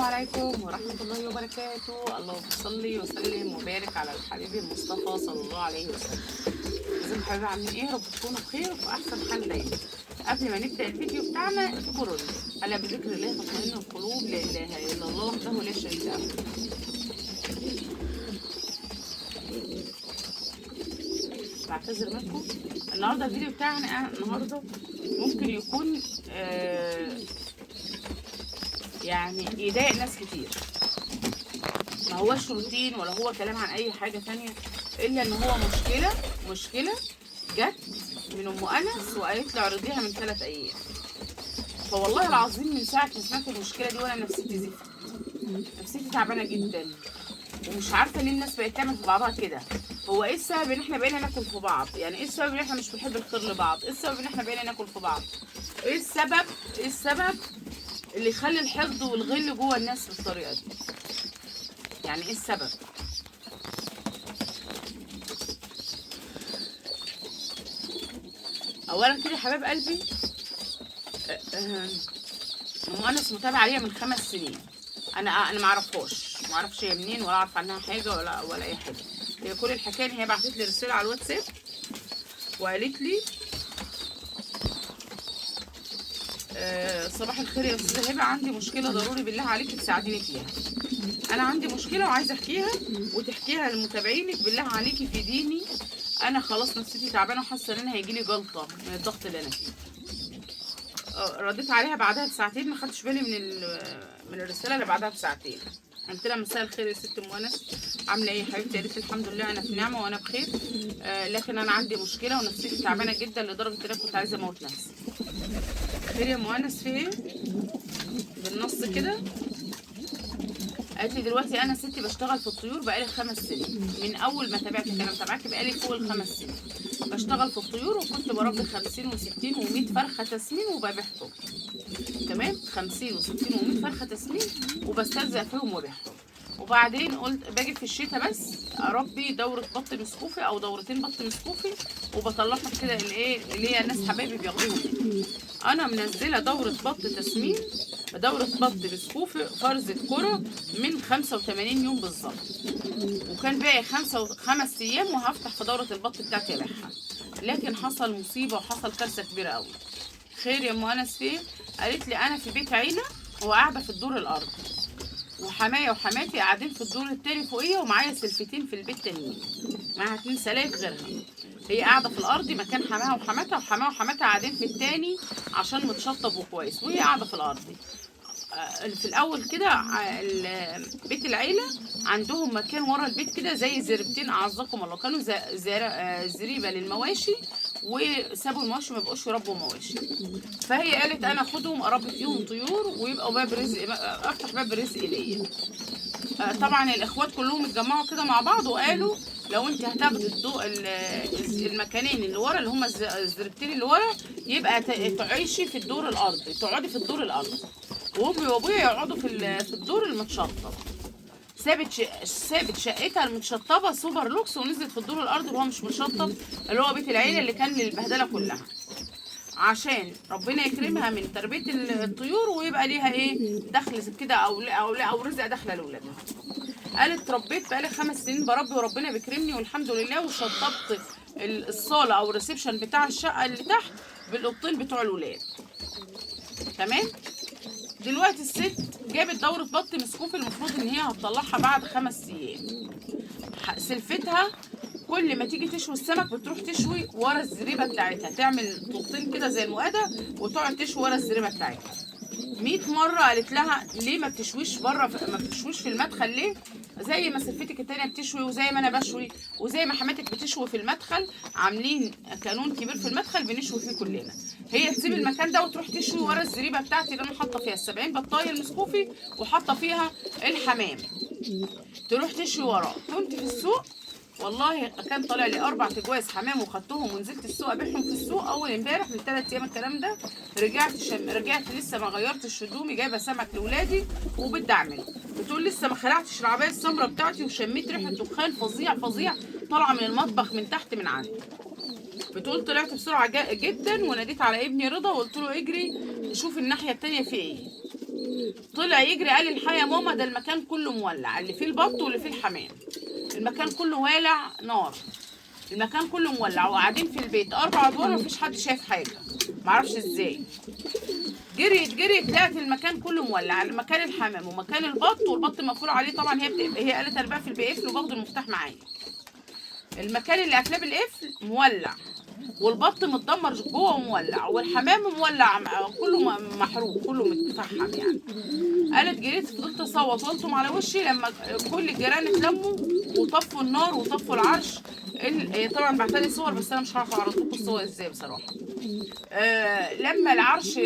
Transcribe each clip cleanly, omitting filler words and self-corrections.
عليكم ورحمة الله وبركاته. اللهم صل وسلم وبارك على الحبيب المصطفى صلى الله عليه وسلم. ازيكم حبايبي، عاملين ايه؟ رب تكونوا بخير وفي احسن حال دايما. قبل ما نبدا الفيديو بتاعنا اذكروا الا بذكر الله تطمئن القلوب، لا اله الا الله وحده لا شريك له. بعتذر منكم النهارده. الفيديو بتاعنا النهارده ممكن يكون يعني يضايق ناس كتير، ما هوش روتين ولا هو كلام عن اي حاجه تانية، الا ان هو مشكله جت من ام انس وقالت لي اعرضيها من 3 ايام. فوالله العظيم من ساعه ما سمعت المشكله دي وانا نفسيتي زفت، نفسيتي تعبانه جدا، ومش عارفه ليه الناس بقت تعمل في بعضها كده. هو ايه السبب ان احنا بقينا ناكل في بعض؟ يعني ايه السبب ان احنا مش بنحب الخير لبعض؟ ايه السبب ان احنا بقينا ناكل في بعض؟ ايه السبب اللي يخلي الحقد والغل جوه الناس بالطريقه دي؟ يعني ايه السبب؟ اولا كده يا حباب قلبي، ام انس متابعه ليا من 5 سنين. انا ما اعرفش هي منين، ولا اعرف عنها حاجه ولا اي حاجه. هي كل الحكايه ان هي بعتت لي رساله على الواتساب وقالت لي صباح الخير يا استاذه هبه، عندي مشكله ضروري بالله عليكي تساعديني فيها. انا عندي مشكله وعايزه احكيها وتحكيها لمتابعينك، بالله عليكي فيديني. انا خلاص نفسيتي تعبانه وحاسه ان انا هيجيلي جلطه من الضغط اللي انا فيه. رديت عليها بعدها بساعتين، ما خدتش بالي من الرساله اللي بعدها بساعتين. قلت لها مساء الخير يا ست ام انس، عامله ايه يا حبيبتي؟ قالت لي الحمد لله انا في نعمه وانا بخير، لكن انا عندي مشكله ونفسيتي تعبانه جدا لدرجه ان انا كنت عايزه اموت نفسي. خير يا ام انس، في ايه؟ بالنص كده قالت لي دلوقتي انا ستي بشتغل في الطيور بقالي 5 سنين، من اول ما تابعتك انا متابعاكي بقالي فوق ال5 سنين. بشتغل في الطيور وكنت بربي 50 و60 و100 فرخه تسمين وببيعهم. تمام، 50 و60 و100 فرخه تسمين وبسترزق فيهم وببيعهم. وبعدين قلت باجي في الشتاء بس اربي دوره بط مسكوفي او دورتين بط مسكوفي وبطلعهم كده اللي هي ناس حبايبي بياخدوهم مني. انا منزله دوره بط تسمين، دوره بط مسكوفي فرزه كره من 85 يوم بالظبط، وكان باقي 5 ايام وهفتح في دوره البط بتاعتي ابيعها. لكن حصل مصيبه وحصل كارثه كبيره قوي. خير يا ام انس، فين؟ قالت لي انا في بيت عيله وقاعده في الدور الارضي، وحمايا وحماتي قاعدين في الدور التاني فوقيه، ومعايا سلفتين في البيت تانيين، معاها 2 سلايف غيرها. هي قاعده في الارض مكان حماها وحماتها، وحماها وحماتها قاعدين في التاني عشان متشطب وكويس، وهي قاعده في الارض. في الاول كده بيت العيله عندهم مكان ورا البيت كده زي زريبتين، اعزكم الله، كانوا زريبه للمواشي، وسابوا المواشي ما بقوش يربوا مواشي. فهي قالت انا اخدهم اربي فيهم طيور ويبقوا باب رزق، افتح باب رزق ليا. طبعا الاخوات كلهم اتجمعوا كده مع بعض وقالوا لو انت هتاخدي المكانين اللي ورا اللي هم الزريبتين اللي ورا، يبقى تعيشي في الدور الارضي، تقعدي في الدور الارضي، وامي وابويا يقعدوا في الدور المتشطب. سابت شقتها المتشطبه سوبر لوكس ونزلت في الدور الارضي اللي هو مش متشطب، اللي هو بيت العيله اللي كان للبهدله كلها، عشان ربنا يكرمها من تربيه الطيور ويبقى ليها ايه دخل كده او رزق داخله لاولادها. قالت ربيت بقالي 5 سنين بربي وربنا بيكرمني والحمد لله، وشطبت الصاله او الريسبشن بتاع الشقه اللي تحت بالقطين بتوع الولاد. تمام. دلوقتي الست جابت دوره بط مسكوف، المفروض ان هي هتطلعها بعد 5 ايام. سلفتها كل ما تيجي تشوي السمك بتروح تشوي ورا الزريبه بتاعتها، تعمل طوبتين كده زي المقاده وتقعد تشوي ورا الزريبه بتاعتها. 100 مره قالت لها ليه ما بتشويش بره، ما بتشويش في المدخل ليه؟ زي ما سلفتك التانيه بتشوي وزي ما انا بشوي وزي ما حماتك بتشوي في المدخل، عاملين كانون كبير في المدخل بنشوي فيه كلنا. هي تسيب المكان ده وتروح تشوي ورا الزريبه بتاعتي اللي انا حاطه فيها ال70 بطايه المسكوفي وحاطه فيها الحمام، تروح تشوي وراه. كنت في السوق والله كان طالع لي 4 تجواز حمام وخدتهم ونزلت السوق ابيعهم في السوق اول امبارح من 3 ايام الكلام ده. رجعت لسه ما غيرتش هدومي، جايبه سمك لاولادي وبدي اعمله. بتقول لسه ما خلعتش العبايه السمراء بتاعتي وشميت ريحه دخان فظيع طالعه من المطبخ من تحت من عندي. بتقول طلعت بسرعه جدا وناديت على ابني رضا وقلت له اجري شوف الناحيه التانيه في ايه. طلع يجري قال الحقيقة يا ماما ده المكان كله مولع، اللي فيه البط واللي فيه الحمام، المكان كله والع نار، المكان كله مولع وقاعدين في البيت 4 ادوار ومفيش حد شايف حاجه، معرفش ازاي. جريت لقت المكان كله مولع، مكان الحمام ومكان البط، والبط مقفول عليه طبعا. هي قالت انا بقفل بقفل وباخد المفتاح معايا. المكان اللي قافلاه بالقفل مولع، والبط متدمر جوه ومولع، والحمام مولع كله محروق كله متفحم يعني. قالت جريت فضلت اصوت والطم على وشي لما كل الجيران اتلموا وطفوا النار وطفوا العرش. طبعا بعتلي صور بس انا مش هعرف اعرض لكم الصور ازاي بصراحه. لما العرش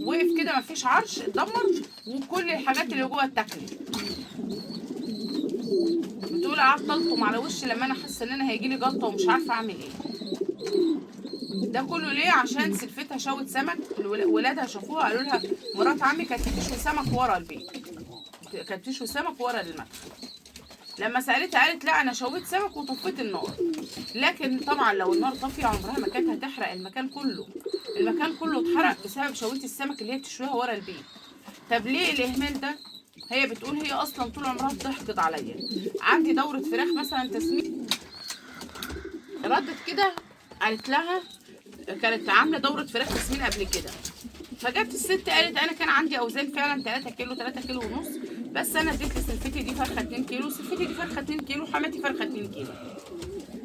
وقف كده مفيش عرش اتدمر، وكل الحاجات اللي جوه اتاكلت. بتقول قعدت الطم على وشي لما انا حاسه ان انا هيجيلي جلطه ومش عارفه اعمل ايه. ده كله ليه؟ عشان سلفتها شوت سمك، ولادها شافوها قالوا لها مرات عمي كانت بتشوي سمك ورا البيت، كانت بتشوي سمك ورا المدخل. لما سالتها قالت لا انا شويت سمك وطفيت النار. لكن طبعا لو النار طافيه عمرها ما كانت هتحرق المكان كله، المكان كله اتحرق بسبب شويه السمك اللي هي بتشويها ورا البيت. طب ليه الاهمال ده؟ هي بتقول هي اصلا طول عمرها بتحقد عليا. عندي دوره فراخ مثلا تسمين، ردت كده قالت لها كانت عامله دوره فراخ تسمين قبل كده، فجت الست قالت انا كان عندي اوزان فعلا 3 كيلو 3 كيلو ونص، بس انا اديت لسلفتي دي فرخه 2 كيلو، سلفتي دي فرخه 2 كيلو، حماتي فرخه 2 كيلو.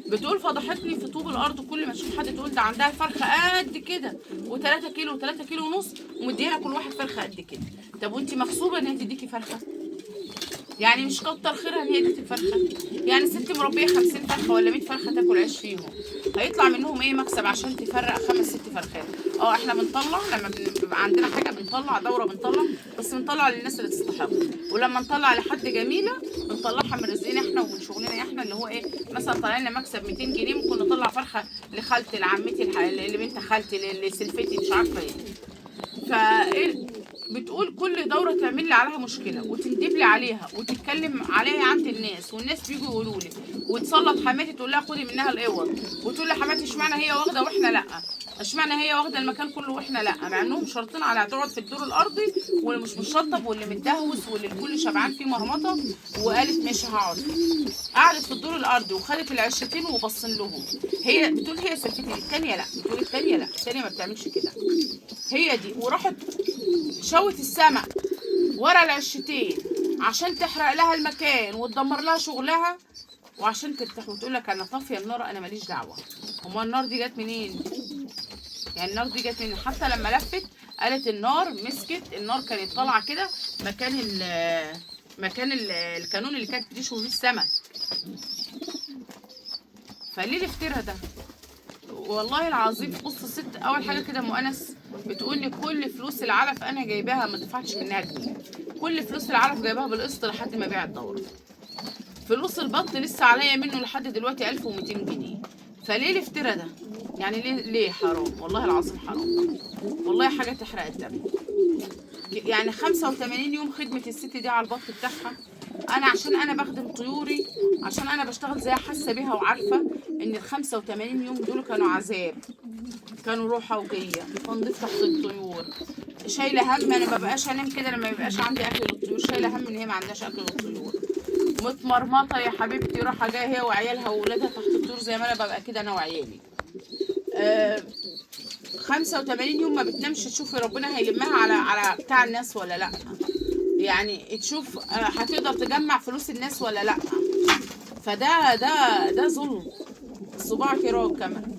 بتقول فضحتني في طوب الارض، كل ما اشوف حد تقول ده عندها فرخه قد كده و3 كيلو و3 كيلو ونص ومديها كل واحد فرخه قد كده. طب وانت مغصوبه ان هي تديكي فرخه؟ يعني مش كتر خيرها ان هي ادت الفرخه؟ يعني ست مربيه 50 فرخه ولا 100 فرخه تاكل عيش فيهم، هيطلع منهم ايه مكسب عشان تفرق 5 6 فرخات؟ احنا بنطلع لما بيبقى عندنا حاجه بنطلع دوره، بنطلع بس بنطلع للناس اللي تستحق، ولما نطلع لحد جميله بنطلعها من رزقنا احنا ومن شغلنا احنا، اللي هو ايه مثلا طالع لنا مكسب 200 جنيه ممكن نطلع فرخه لخالتي لعمتي لبنت خالتي لسلفتي مش عارفه ايه. بتقول كل دوره تعمل لي عليها مشكله وتندب لي عليها وتتكلم عليها عند الناس، والناس بيجوا يقولوا لي، وتسلط حماتي تقول لها خدي منها الاوض، وتقول لي حماتي اشمعنى هي واخده واحنا لا، اشمعنى هي واخده المكان كله واحنا لا، مع انهم شرطين على تقعد في الدور الارضي، واللي مش مشطب واللي متدهوس واللي الكل شبعان فيه مرمطه. وقالت ماشي هقعد، قعدت في الدور الارضي وخدت العشتين وبصن لهم. هي بتقول هي سلفتي الثانيه لا، بتقول الثانيه لا، الثانيه ما بتعملش كده، هي دي. وراحت شوت السمك ورا العشتين عشان تحرق لها المكان وتدمر لها شغلها وعشان ترتاح، وتقول لك انا طافيه النار انا ماليش دعوه. امال النار دي جت منين؟ يعني النار دي جت منين؟ حتى لما لفت قالت النار مسكت، النار كانت طالعه كده مكان الكانون اللي كانت بتشوي فيه السمك. فليه الافتراء ده؟ والله العظيم. بص الست اول حاجه كده ام انس بتقول لي كل فلوس العلف انا جايباها ما دفعتش منها جنيه، كل فلوس العلف جايباها بالقسط لحد ما بيع الدوره. فلوس البط لسه عليا منه لحد دلوقتي 1200 جنيه. فليه الافتراء ده؟ يعني ليه حرام؟ والله العظيم حرام، والله حاجه تحرق الدم. يعني 85 يوم خدمه الست دي على البط بتاعها. انا عشان انا بخدم طيوري، عشان انا بشتغل زي حاسه بيها وعارفه ان ال 85 يوم دول كانوا عذاب، كانوا روحه وجيه، تنظيف تحت الطيور، شايله هم انا ما بقاش انام كده لما يبقاش عندي اكل للطيور، شايله هم ان هي ما عندهاش اكل للطيور، متمرمطه يا حبيبتي رايحه جايه هي وعيالها واولادها تحت الطيور زي ما انا ببقى كده انا وعيالي. 85 يوم ما بتنامش تشوفي ربنا هيلمها على بتاع الناس ولا لا، يعني تشوف هتقدر تجمع فلوس الناس ولا لا. فده ظلم، صباعك يراك كمان،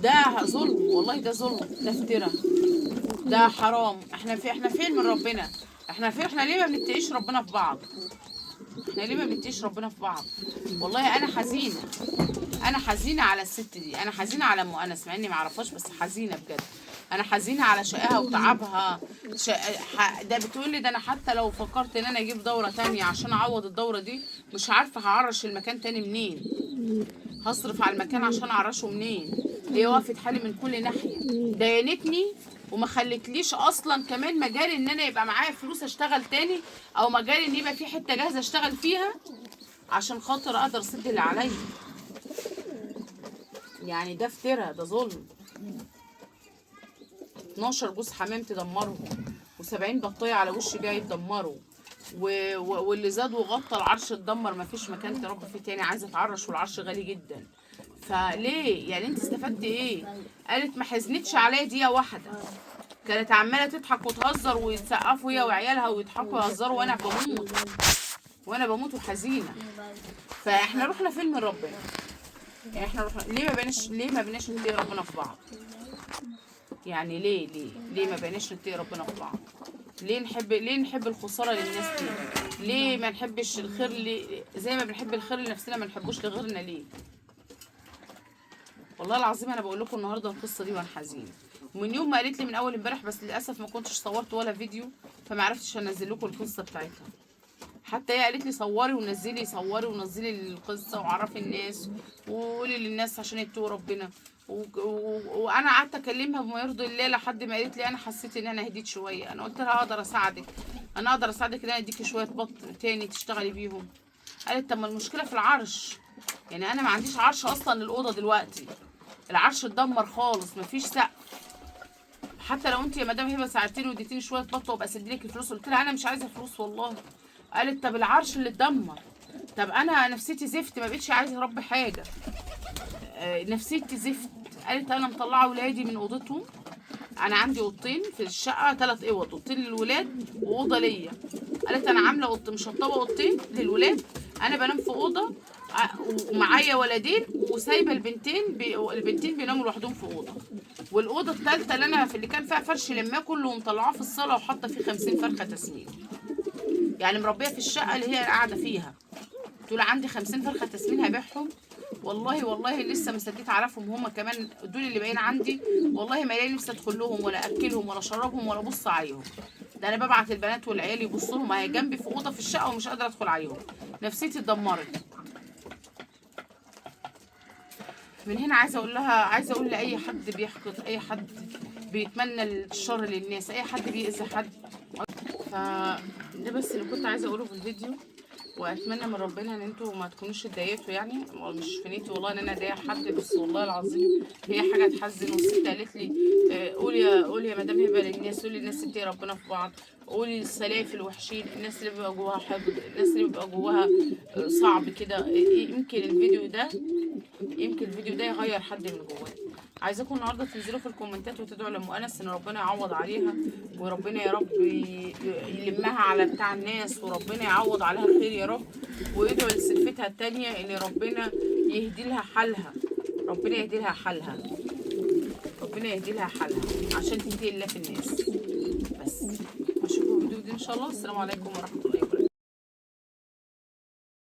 ده ظلم والله، ده ظلم، ده افتراء، ده حرام. احنا فين من ربنا؟ احنا ليه ما بنتقيش ربنا في بعض؟ احنا ليه ما بنتقيش ربنا في بعض؟ والله انا حزينه، انا حزينه على الست دي، انا حزينه على ام انس مع اني ما اعرفهاش بس حزينه بجد، انا حزينه على شقاها وتعبها. ده بتقول لي ده انا حتى لو فكرت ان انا اجيب دوره تانية عشان اعوض الدوره دي مش عارفه هعرش المكان تاني منين، هصرف على المكان عشان اعرشه منين؟ هي وقفت حالي من كل ناحيه، دينتني وما خلتليش اصلا كمان مجال ان انا يبقى معايا فلوس اشتغل تاني، او مجال ان يبقى في حته جاهزه اشتغل فيها عشان خاطر اقدر اسد اللي عليا. يعني ده افتراء، ده ظلم. 12 جوز حمام تدمرهم و70 بطايه على وش جاي يتدمروا، واللي زاد وغطى العرش اتدمر، مفيش مكان تربي فيه تاني، عايزه اتعرش والعرش غالي جدا. فليه يعني انت استفدت ايه؟ قالت ما حزنتش عليا دقيقه واحده، كانت عماله تضحك وتهزر ويتسقفوا هي وعيالها ويضحكوا ويهزروا وانا بموت، وانا بموت وحزينه. فاحنا رحنا فين من ربنا؟ يعني احنا رحنا ليه ما بقيناش نتقي ربنا في بعض؟ يعني ليه ما بقيناش نتقي ربنا في بعض؟ ليه نحب الخساره للناس دي؟ ليه ما نحبش الخير زي ما بنحب الخير لنفسنا ما نحبوش لغيرنا ليه؟ والله العظيم انا بقول لكم النهارده القصه دي وانا حزينه، ومن يوم ما قالت لي من اول امبارح، بس للاسف ما كنتش صورت ولا فيديو فما عرفتش انزل لكم القصه بتاعتها. حتى هي قالت لي صوري ونزلي القصه وعرفي الناس وقولي للناس عشان يتقوا ربنا، وانا قعدت اكلمها بما يرضي الله لحد ما قالت لي انا حسيت ان انا هديت شويه. انا قلت لها اقدر اساعدك ان انا اديكي شويه بط تاني تشتغلي بيهم. قالت طب ما المشكله في العرش، يعني انا ما عنديش عرش اصلا للاوضه دلوقتي، العرش اتدمر خالص مفيش سقف. حتى لو انت يا مدام هبه ساعدتيني واديتيني شويه بط وابقى اسدلك الفلوس، قلت لها انا مش عايزه فلوس والله. قالت طب العرش اللي اتدمر، طب انا نفسيتي زفت، ما بقتش عايزه اربي حاجه، نفسيتي زفت. قالت انا مطلعه ولادي من اوضتهم، انا عندي اوضتين في الشقه، 3 اوض، اوضتين للولاد واوضه ليا. قالت انا عامله اوضه مشطبه اوضتين للولاد، انا بنام في اوضه ومعايا ولدين، وسايبه البنتين بيناموا لوحدهم في اوضه، والاوضه الثالثه اللي انا في اللي كان فيها فرش لماه كله ومطلعاه في الصاله وحاطه فيه 50 فرخه تسمين، يعني مربيه في الشقه اللي هي قاعده فيها. تقول عندي 50 فرخه تسمين هبيعهم؟ والله لسه ما سديت عرفهم، هم كمان دول اللي باين عندي، والله ما لاقي نفسي ادخل لهم ولا اكلهم ولا اشربهم ولا ابص عليهم. ده انا ببعت البنات والعيال يبصوا لهم، اهي جنبي في اوضه في الشقه ومش قادره ادخل عليهم، نفسيتي اتدمرت. من هنا عايزه اقول لاي حد بيحقد، اي حد بيتمنى الشر للناس، اي حد بيأذي حد، فده بس اللي كنت عايزه اقوله في الفيديو. واتمنى من ربنا ان انتوا ما تكونوش اتضايقتوا، يعني مش في نيتي والله ان انا اضايق حد، بس والله العظيم هي حاجه تحزن. والست قالت لي قولي يا مدام هبه للناس، قولي للناس اتقي ربنا في بعض، قولي للسلافل الوحشين، الناس اللي بيبقى جواها حقد، الناس اللي بيبقى جواها صعب كده، يمكن الفيديو ده يغير حد من جواه. عايزاكم النهارده تنزلوا في الكومنتات وتدعوا لام انس ان ربنا يعوض عليها، وربنا يا رب يلمها على بتاع الناس، وربنا يعوض عليها خير يا رب. وادعوا لسلفتها التانية اللي ربنا يهدي لها حالها، ربنا يهدي لها حالها عشان تهدي الله في الناس. بس اشوفكم في الفيديو ده ان شاء الله. السلام عليكم ورحمه الله.